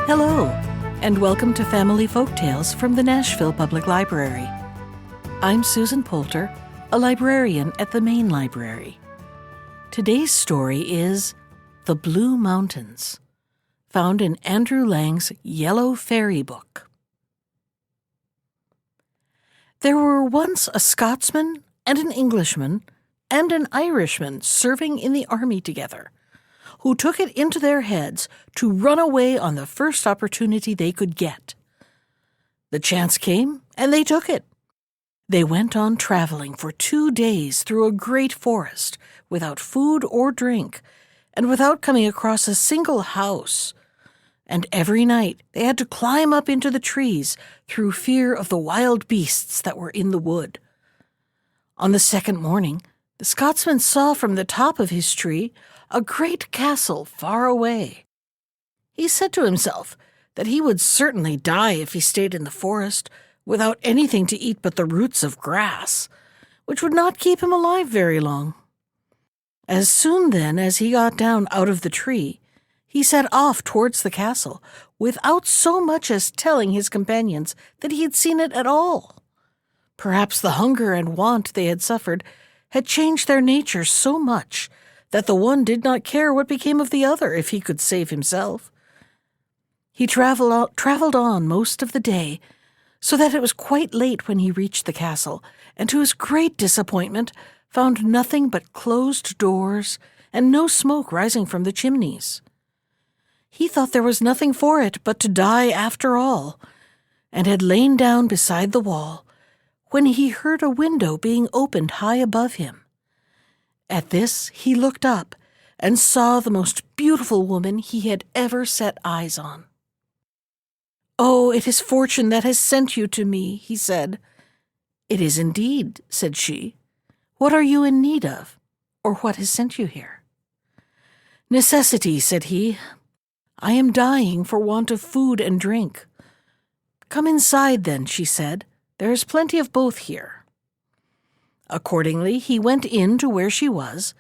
Hello, and welcome to Family Folktales from the Nashville Public Library. I'm Susan Poulter, a librarian at the Main Library. Today's story is The Blue Mountains, found in Andrew Lang's Yellow Fairy Book. There were once a Scotsman and an Englishman and an Irishman serving in the army together, who took it into their heads to run away on the first opportunity they could get. The chance came, and they took it. They went on traveling for 2 days through a great forest, without food or drink, and without coming across a single house. And every night they had to climb up into the trees through fear of the wild beasts that were in the wood. On the second morning, the Scotsman saw from the top of his tree a great castle far away. He said to himself that he would certainly die if he stayed in the forest without anything to eat but the roots of grass, which would not keep him alive very long. As soon then as he got down out of the tree, he set off towards the castle, without so much as telling his companions that he had seen it at all. Perhaps the hunger and want they had suffered had changed their natures so much that the one did not care what became of the other if he could save himself. He traveled on most of the day, so that it was quite late when he reached the castle, and to his great disappointment found nothing but closed doors and no smoke rising from the chimneys. He thought there was nothing for it but to die after all, and had lain down beside the wall, when he heard a window being opened high above him. At this he looked up and saw the most beautiful woman he had ever set eyes on. "Oh, it is fortune that has sent you to me," he said. "It is indeed," said she. "What are you in need of, or what has sent you here?" "Necessity," said he. "I am dying for want of food and drink." "Come inside, then," she said. "There is plenty of both here." Accordingly, he went in to where she was,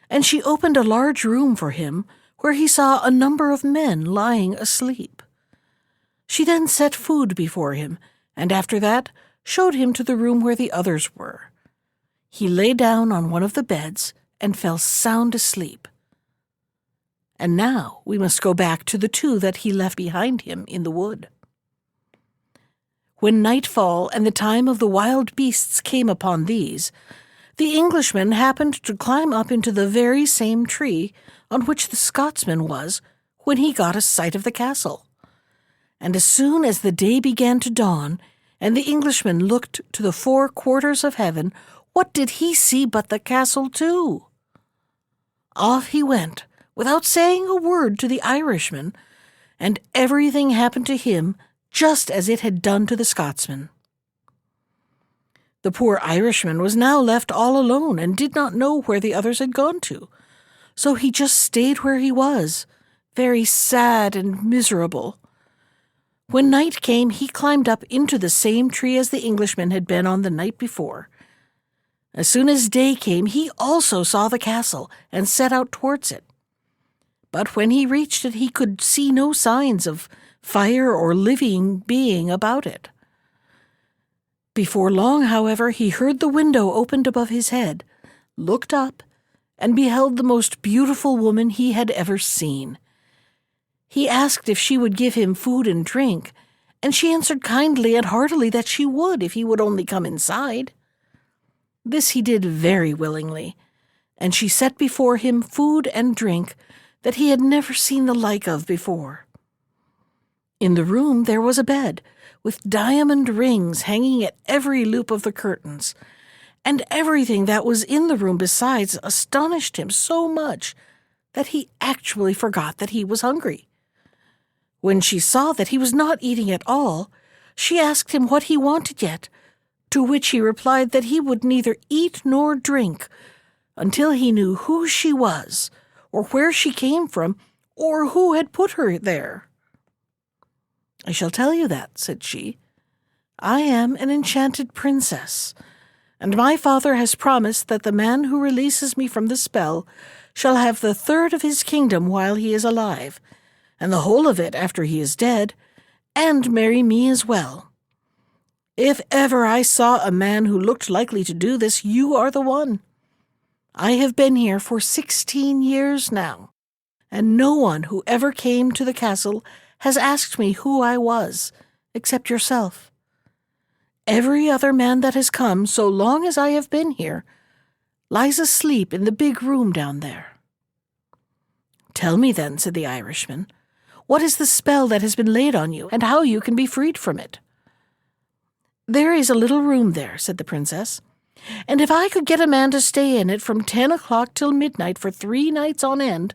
and she opened a large room for him where he saw a number of men lying asleep. She then set food before him, and after that showed him to the room where the others were. He lay down on one of the beds and fell sound asleep. And now we must go back to the two that he left behind him in the wood. When nightfall and the time of the wild beasts came upon these, the Englishman happened to climb up into the very same tree on which the Scotsman was when he got a sight of the castle. And as soon as the day began to dawn, and the Englishman looked to the 4 quarters of heaven, what did he see but the castle too? Off he went, without saying a word to the Irishman, and everything happened to him just as it had done to the Scotsman. The poor Irishman was now left all alone and did not know where the others had gone to, so he just stayed where he was, very sad and miserable. When night came, he climbed up into the same tree as the Englishman had been on the night before. As soon as day came, he also saw the castle and set out towards it. But when he reached it, he could see no signs of fire or living being about it. Before long, however, he heard the window opened above his head, looked up, and beheld the most beautiful woman he had ever seen. He asked if she would give him food and drink, and she answered kindly and heartily that she would if he would only come inside. This he did very willingly, and she set before him food and drink that he had never seen the like of before. In the room there was a bed, with diamond rings hanging at every loop of the curtains, and everything that was in the room besides astonished him so much that he actually forgot that he was hungry. When she saw that he was not eating at all, she asked him what he wanted yet, to which he replied that he would neither eat nor drink until he knew who she was, or where she came from, or who had put her there. "I shall tell you that," said she. "I am an enchanted princess, and my father has promised that the man who releases me from the spell shall have the third of his kingdom while he is alive, and the whole of it after he is dead, and marry me as well. If ever I saw a man who looked likely to do this, you are the one. I have been here for 16 years now, and no one who ever came to the castle has asked me who I was, except yourself. Every other man that has come, so long as I have been here, lies asleep in the big room down there." "Tell me then," said the Irishman, "what is the spell that has been laid on you, and how you can be freed from it?" "There is a little room there," said the princess, "and if I could get a man to stay in it from 10 o'clock till midnight for 3 nights on end,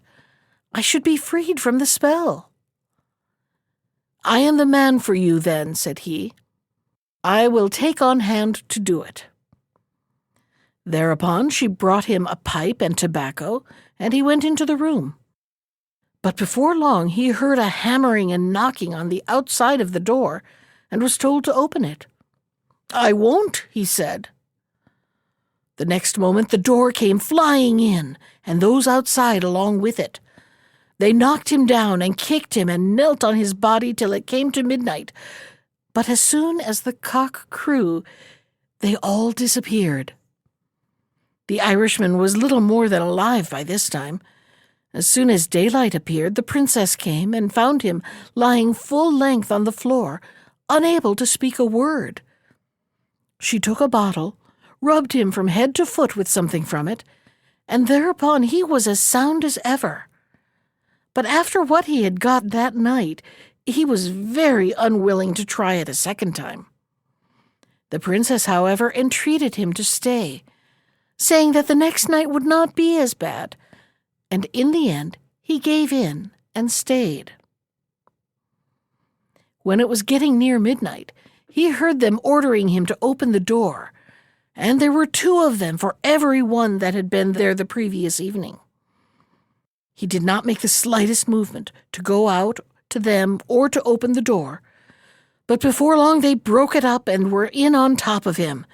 I should be freed from the spell." "I am the man for you then," said he. "I will take on hand to do it." Thereupon she brought him a pipe and tobacco, and he went into the room. But before long he heard a hammering and knocking on the outside of the door, and was told to open it. "I won't," he said. The next moment the door came flying in, and those outside along with it. They knocked him down and kicked him and knelt on his body till it came to midnight. But as soon as the cock crew, they all disappeared. The Irishman was little more than alive by this time. As soon as daylight appeared, the princess came and found him lying full length on the floor, unable to speak a word. She took a bottle, rubbed him from head to foot with something from it, and thereupon he was as sound as ever. But after what he had got that night, he was very unwilling to try it a second time. The princess, however, entreated him to stay, saying that the next night would not be as bad, and in the end he gave in and stayed. When it was getting near midnight, he heard them ordering him to open the door, and there were 2 of them for every one that had been there the previous evening. He did not make the slightest movement to go out to them or to open the door, but before long they broke it up and were in on top of him.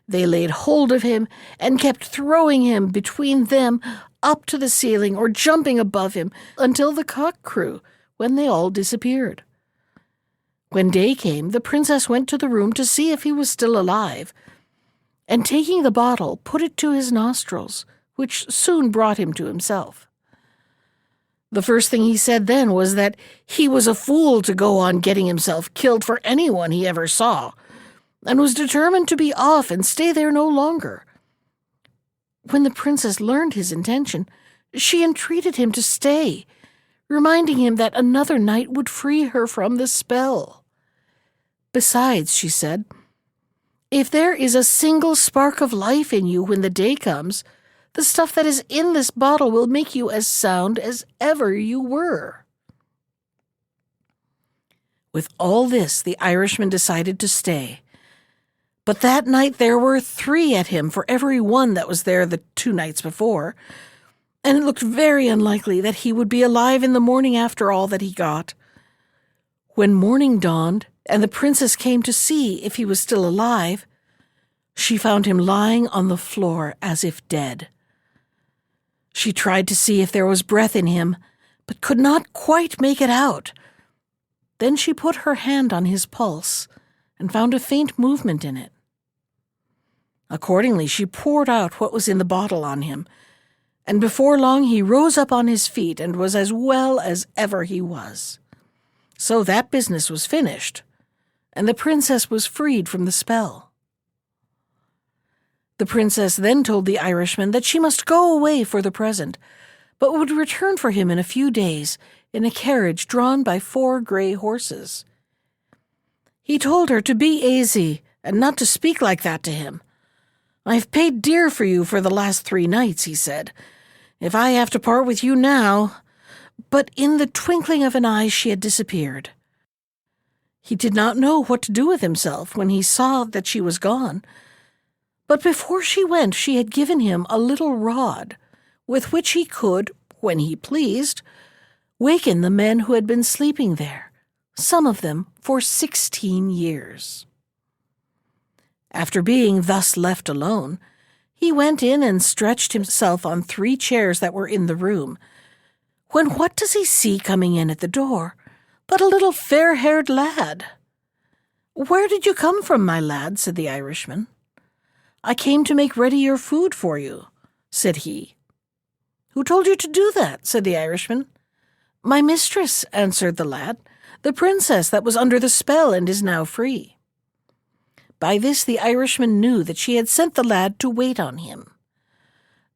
They laid hold of him and kept throwing him between them up to the ceiling or jumping above him until the cock crew, when they all disappeared. When day came, the princess went to the room to see if he was still alive, and taking the bottle, put it to his nostrils, which soon brought him to himself. The first thing he said then was that he was a fool to go on getting himself killed for anyone he ever saw, and was determined to be off and stay there no longer. When the princess learned his intention, she entreated him to stay, reminding him that another night would free her from the spell. Besides, she said, if there is a single spark of life in you when the day comes, the stuff that is in this bottle will make you as sound as ever you were. With all this, the Irishman decided to stay. But that night there were 3 at him for every one that was there the 2 nights before, and it looked very unlikely that he would be alive in the morning after all that he got. When morning dawned, and the princess came to see if he was still alive, she found him lying on the floor as if dead. She tried to see if there was breath in him, but could not quite make it out. Then she put her hand on his pulse and found a faint movement in it. Accordingly, she poured out what was in the bottle on him, and before long he rose up on his feet and was as well as ever he was. So that business was finished, and the princess was freed from the spell. The princess then told the Irishman that she must go away for the present, but would return for him in a few days in a carriage drawn by 4 grey horses. He told her to be easy and not to speak like that to him. "I've paid dear for you for the last 3 nights," he said. "If I have to part with you now—" But in the twinkling of an eye she had disappeared. He did not know what to do with himself when he saw that she was gone. But before she went, she had given him a little rod, with which he could, when he pleased, waken the men who had been sleeping there, some of them for 16 years. After being thus left alone, he went in and stretched himself on 3 chairs that were in the room, when what does he see coming in at the door but a little fair-haired lad? "Where did you come from, my lad?" said the Irishman. "I came to make ready your food for you," said he. "Who told you to do that?" said the Irishman. "My mistress," answered the lad, "the princess that was under the spell and is now free." By this the Irishman knew that she had sent the lad to wait on him.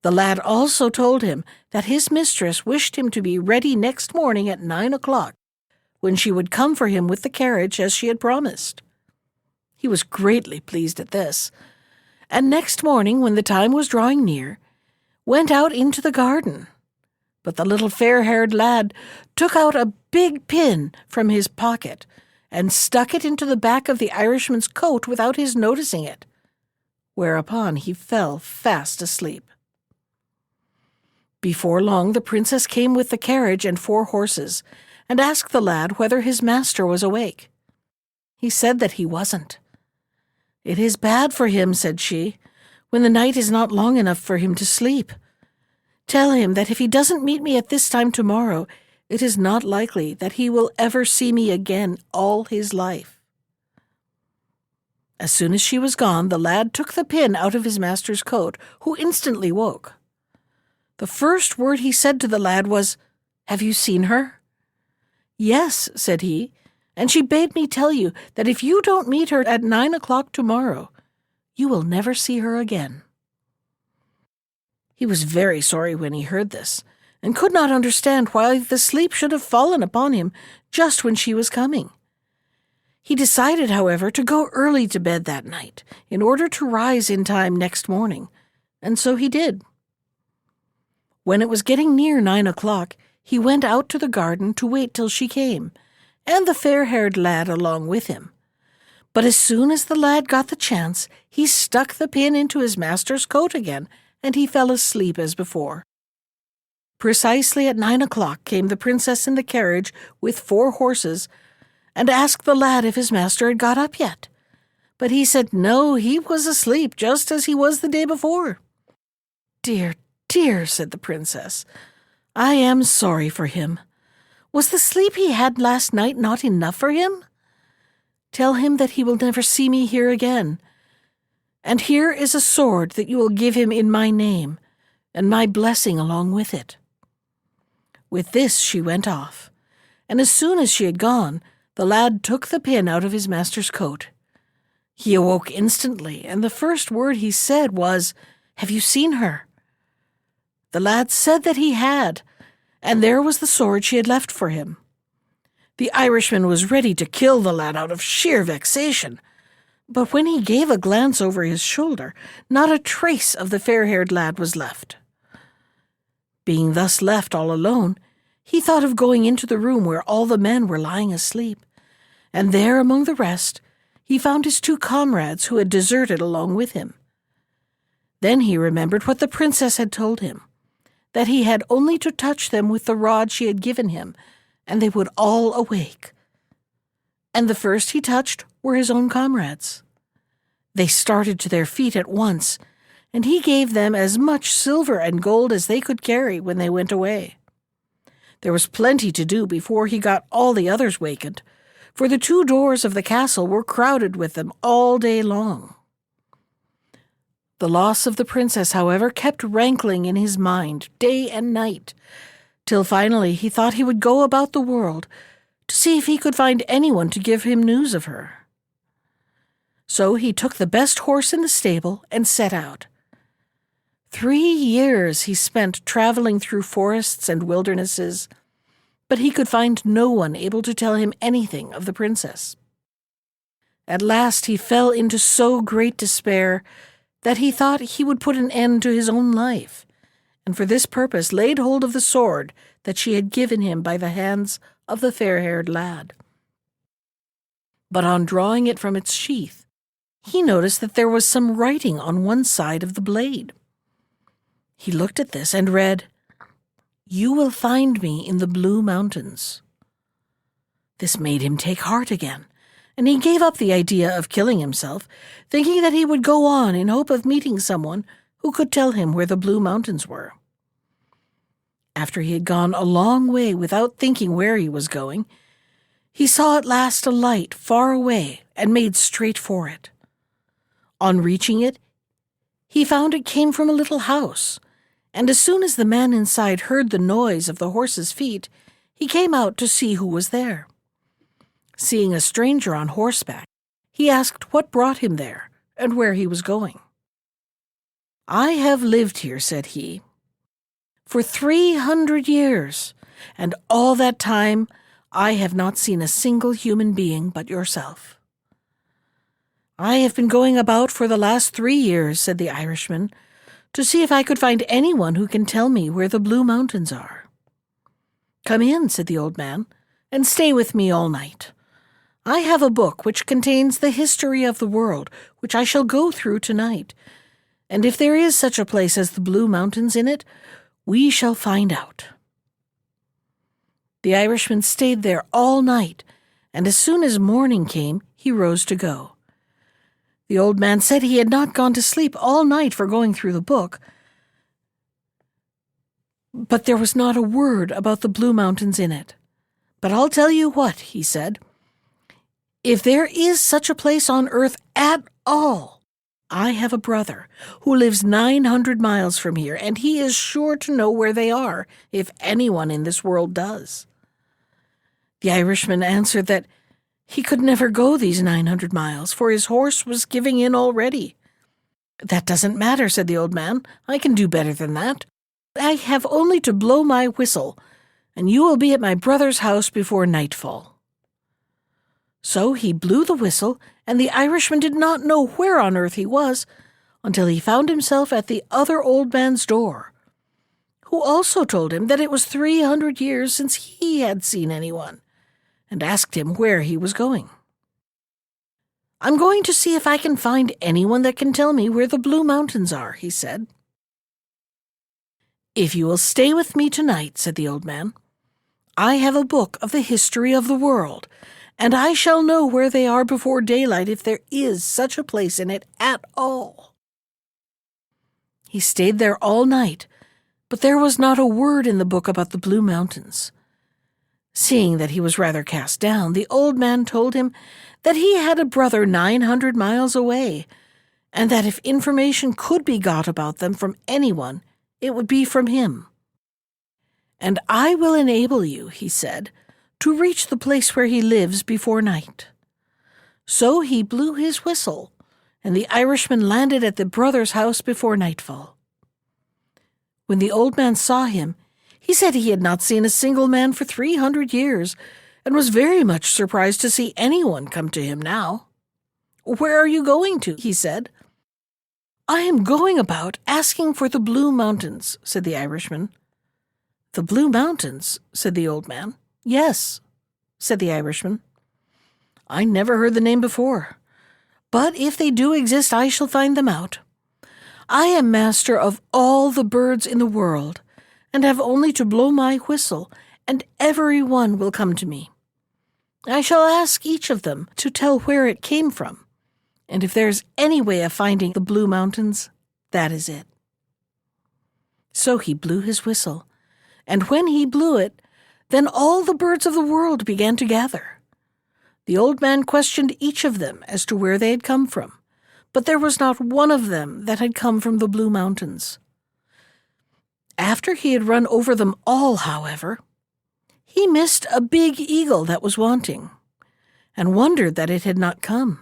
The lad also told him that his mistress wished him to be ready next morning at 9 o'clock, when she would come for him with the carriage as she had promised. He was greatly pleased at this, and next morning, when the time was drawing near, went out into the garden. But the little fair-haired lad took out a big pin from his pocket and stuck it into the back of the Irishman's coat without his noticing it, whereupon he fell fast asleep. Before long the princess came with the carriage and 4 horses, and asked the lad whether his master was awake. He said that he wasn't. "It is bad for him," said she, "when the night is not long enough for him to sleep. Tell him that if he doesn't meet me at this time tomorrow, it is not likely that he will ever see me again all his life." As soon as she was gone, the lad took the pin out of his master's coat, who instantly woke. The first word he said to the lad was, "Have you seen her?" "Yes," said he, "and she bade me tell you that if you don't meet her at 9 o'clock tomorrow, you will never see her again." He was very sorry when he heard this, and could not understand why the sleep should have fallen upon him just when she was coming. He decided, however, to go early to bed that night, in order to rise in time next morning, and so he did. When it was getting near 9 o'clock, he went out to the garden to wait till she came, and the fair-haired lad along with him. But as soon as the lad got the chance, he stuck the pin into his master's coat again, and he fell asleep as before. Precisely at 9 o'clock came the princess in the carriage with 4 horses, and asked the lad if his master had got up yet. But he said no, he was asleep just as he was the day before. "Dear, dear," said the princess, "I am sorry for him. Was the sleep he had last night not enough for him? Tell him that he will never see me here again. And here is a sword that you will give him in my name, and my blessing along with it." With this she went off, and as soon as she had gone, the lad took the pin out of his master's coat. He awoke instantly, and the first word he said was, "Have you seen her?" The lad said that he had, and there was the sword she had left for him. The Irishman was ready to kill the lad out of sheer vexation, but when he gave a glance over his shoulder, not a trace of the fair-haired lad was left. Being thus left all alone, he thought of going into the room where all the men were lying asleep, and there among the rest he found his 2 comrades who had deserted along with him. Then he remembered what the princess had told him, that he had only to touch them with the rod she had given him, and they would all awake. And the first he touched were his own comrades. They started to their feet at once, and he gave them as much silver and gold as they could carry when they went away. There was plenty to do before he got all the others wakened, for the 2 doors of the castle were crowded with them all day long. The loss of the princess, however, kept rankling in his mind day and night, till finally he thought he would go about the world to see if he could find anyone to give him news of her. So he took the best horse in the stable and set out. 3 years he spent traveling through forests and wildernesses, but he could find no one able to tell him anything of the princess. At last he fell into so great despair that he thought he would put an end to his own life, and for this purpose laid hold of the sword that she had given him by the hands of the fair-haired lad. But on drawing it from its sheath, he noticed that there was some writing on one side of the blade. He looked at this and read, "You will find me in the Blue Mountains." This made him take heart again, and he gave up the idea of killing himself, thinking that he would go on in hope of meeting someone who could tell him where the Blue Mountains were. After he had gone a long way without thinking where he was going, he saw at last a light far away and made straight for it. On reaching it, he found it came from a little house, and as soon as the man inside heard the noise of the horses' feet, he came out to see who was there. Seeing a stranger on horseback, he asked what brought him there and where he was going. "I have lived here," said he, "for 300 years, and all that time I have not seen a single human being but yourself." "I have been going about for the last 3 years," said the Irishman, "to see if I could find anyone who can tell me where the Blue Mountains are." "Come in," said the old man, "and stay with me all night. I have a book which contains the history of the world, which I shall go through tonight, and if there is such a place as the Blue Mountains in it, we shall find out." The Irishman stayed there all night, and as soon as morning came, he rose to go. The old man said he had not gone to sleep all night for going through the book, but there was not a word about the Blue Mountains in it. "But I'll tell you what," he said, "if there is such a place on earth at all, I have a brother who lives 900 miles from here, and he is sure to know where they are, if anyone in this world does." The Irishman answered that he could never go these 900 miles, for his horse was giving in already. "That doesn't matter," said the old man. "I can do better than that. I have only to blow my whistle, and you will be at my brother's house before nightfall." So he blew the whistle, and the Irishman did not know where on earth he was until he found himself at the other old man's door, who also told him that it was 300 years since he had seen anyone, and asked him where he was going. "I'm going to see if I can find anyone that can tell me where the Blue Mountains are," he said. "If you will stay with me tonight," said the old man, "I have a book of the history of the world, and I shall know where they are before daylight if there is such a place in it at all." He stayed there all night, but there was not a word in the book about the Blue Mountains. Seeing that he was rather cast down, the old man told him that he had a brother 900 miles away, and that if information could be got about them from anyone, it would be from him. "And I will enable you," he said, "to reach the place where he lives before night." So he blew his whistle, and the Irishman landed at the brother's house before nightfall. When the old man saw him, he said he had not seen a single man for 300 years, and was very much surprised to see anyone come to him now. "Where are you going to?" he said. "I am going about asking for the Blue Mountains," said the Irishman. "The Blue Mountains?" said the old man. "Yes," said the Irishman. "I never heard the name before, but if they do exist, I shall find them out. I am master of all the birds in the world, and have only to blow my whistle, and every one will come to me. I shall ask each of them to tell where it came from, and if there is any way of finding the Blue Mountains, that is it." So he blew his whistle, and when he blew it, then all the birds of the world began to gather. The old man questioned each of them as to where they had come from, but there was not one of them that had come from the Blue Mountains. After he had run over them all, however, he missed a big eagle that was wanting, and wondered that it had not come.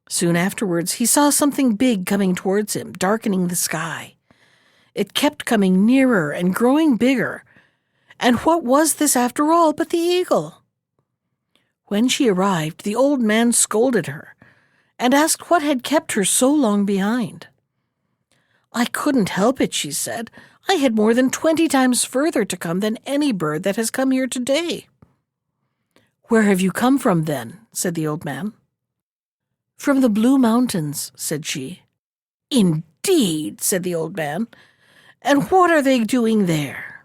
Soon afterwards he saw something big coming towards him, darkening the sky. It kept coming nearer and growing bigger, and what was this after all but the eagle? When she arrived, the old man scolded her, and asked what had kept her so long behind. "I couldn't help it," she said. "I had more than 20 times further to come than any bird that has come here today." "Where have you come from, then?" said the old man. "From the Blue Mountains," said she. "Indeed," said the old man. "And what are they doing there?"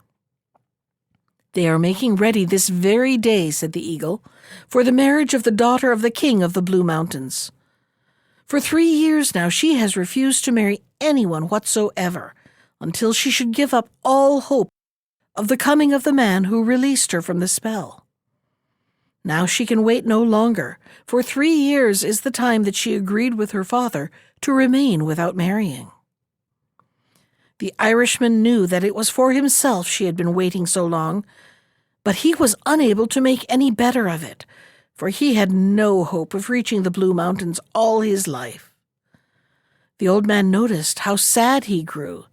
"They are making ready this very day," said the eagle, "for the marriage of the daughter of the king of the Blue Mountains. For 3 years now she has refused to marry anyone whatsoever, until she should give up all hope of the coming of the man who released her from the spell. Now she can wait no longer, for 3 years is the time that she agreed with her father to remain without marrying. The Irishman knew that it was for himself she had been waiting so long, but he was unable to make any better of it, for he had no hope of reaching the Blue Mountains all his life. The old man noticed how sad he grew,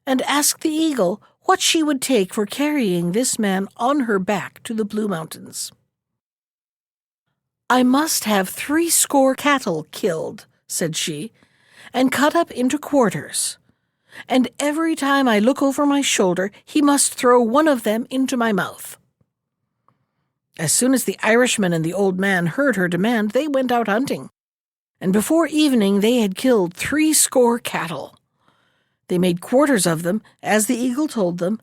and asked the eagle what she would take for carrying this man on her back to the Blue Mountains. "I must have 80 cattle killed," said she, "and cut up into quarters. And every time I look over my shoulder, he must throw one of them into my mouth." As soon as the Irishman and the old man heard her demand, they went out hunting, and before evening they had killed 80 cattle. They made quarters of them, as the eagle told them,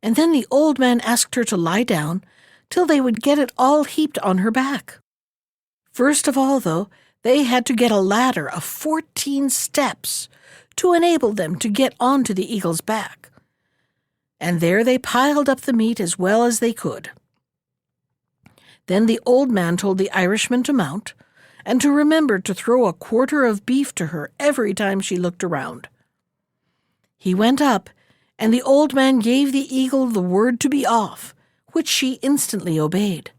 and then the old man asked her to lie down till they would get it all heaped on her back. First of all, though, they had to get a ladder of 14 steps to enable them to get onto the eagle's back, and there they piled up the meat as well as they could. Then the old man told the Irishman to mount, and to remember to throw a quarter of beef to her every time she looked around. He went up, and the old man gave the eagle the word to be off, which she instantly obeyed.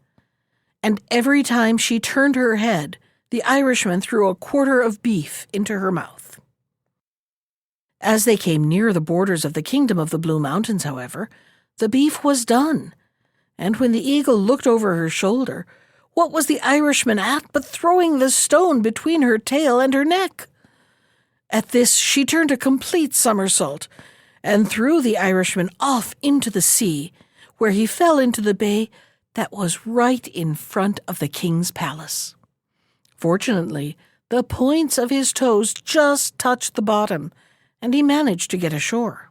And every time she turned her head, the Irishman threw a quarter of beef into her mouth. As they came near the borders of the kingdom of the Blue Mountains, however, the beef was done, and when the eagle looked over her shoulder, what was the Irishman at but throwing the stone between her tail and her neck? At this she turned a complete somersault, and threw the Irishman off into the sea, where he fell into the bay that was right in front of the king's palace. Fortunately, the points of his toes just touched the bottom, and he managed to get ashore.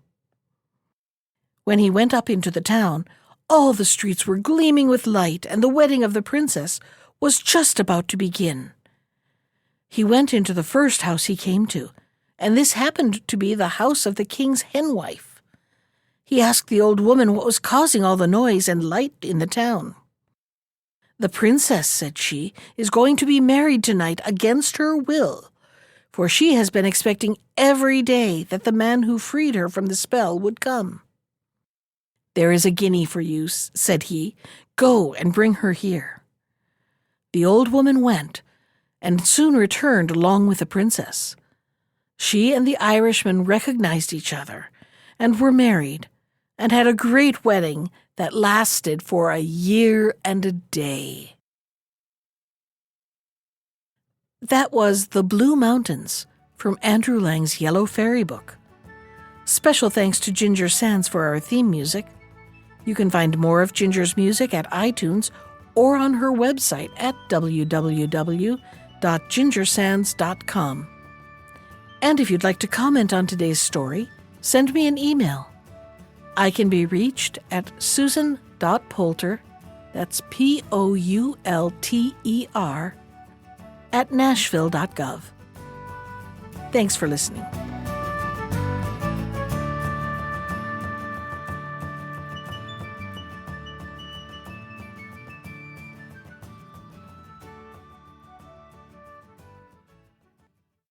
When he went up into the town, all the streets were gleaming with light, and the wedding of the princess was just about to begin. He went into the first house he came to, and this happened to be the house of the king's henwife. He asked the old woman what was causing all the noise and light in the town. "The princess," said she, "is going to be married tonight against her will, for she has been expecting every day that the man who freed her from the spell would come." "There is a guinea for you," said he. "Go and bring her here." The old woman went, and soon returned along with the princess. She and the Irishman recognized each other, and were married, and had a great wedding that lasted for a year and a day. That was The Blue Mountains from Andrew Lang's Yellow Fairy Book. Special thanks to Ginger Sands for our theme music. You can find more of Ginger's music at iTunes or on her website at www.gingersands.com. And if you'd like to comment on today's story, send me an email. I can be reached at susan.poulter, that's Poulter, @nashville.gov. Thanks for listening.